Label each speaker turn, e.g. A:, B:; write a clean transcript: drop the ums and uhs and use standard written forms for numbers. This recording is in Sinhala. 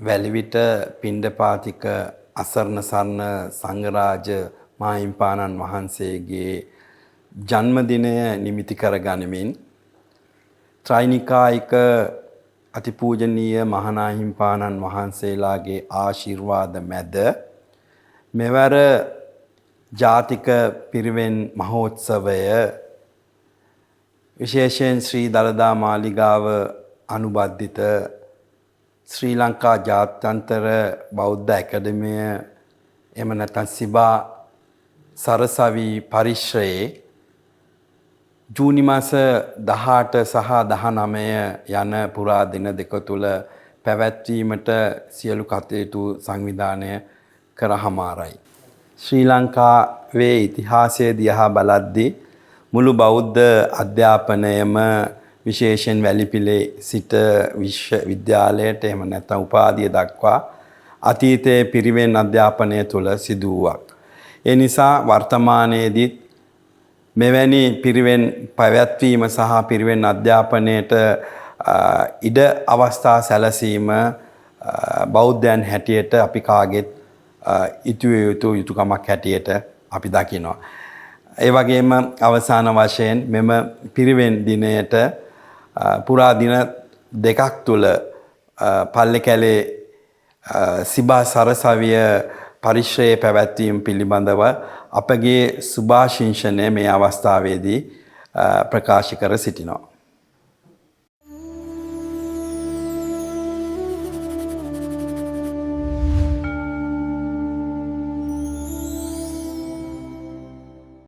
A: වැලිවිට පිණ්ඩපාතික අසරණ සරණ සංඝරාජ මාහිම්පාණන් වහන්සේගේ ජන්මදිනය නිමිති කර ගනිමින් ත්‍රිනිකායික අතිපූජනීය මහානාහිම්පාණන් වහන්සේලාගේ ආශිර්වාද මැද මෙවර ජාතික පිරිවෙන් මහෝත්සවය විශේෂයෙන් ශ්‍රී දළදා මාලිගාව අනුබද්ධිත ශ්‍රී ලංකා ජාත්‍යන්තර බෞද්ධ ඇකඩමිය එම නැත්නම් සිබා සරසවි පරිශ්‍රයේ ජූනි මාස 18 සහ 19 යන පුරා දින දෙක තුල පැවැත්වීමට සියලු කටයුතු සංවිධානය කරහමාරයි. ශ්‍රී ලංකාවේ ඉතිහාසය දිහා බලද්දී මුළු බෞද්ධ අධ්‍යාපනයම විශේෂයෙන් වැලිපිලේ සිට විශ්වවිද්‍යාලයට එහෙම නැත්නම් උපාධිය දක්වා අතීතයේ පිරිවෙන් අධ්‍යාපනය තුළ සිදු වූවක්. ඒ නිසා වර්තමානයේදී මෙවැනි පිරිවෙන් පැවැත්වීම සහ පිරිවෙන් අධ්‍යාපනයට ඉඩ අවස්ථා සැලසීම බෞද්ධයන් හැටියට අපි කාගෙත් යුතුයකමක් හැටියට අපි දකිනවා. ඒ වගේම අවසාන වශයෙන් මෙම පිරිවෙන් දිනයට පුරා දින දෙකක් තුල පල්ලේකැලේ සිබා සරසවිය පරිශ්‍රයේ පැවැත්වීම පිළිබඳව අපගේ සුභාශිංසනය මේ අවස්ථාවේදී ප්‍රකාශ කර සිටිනවා.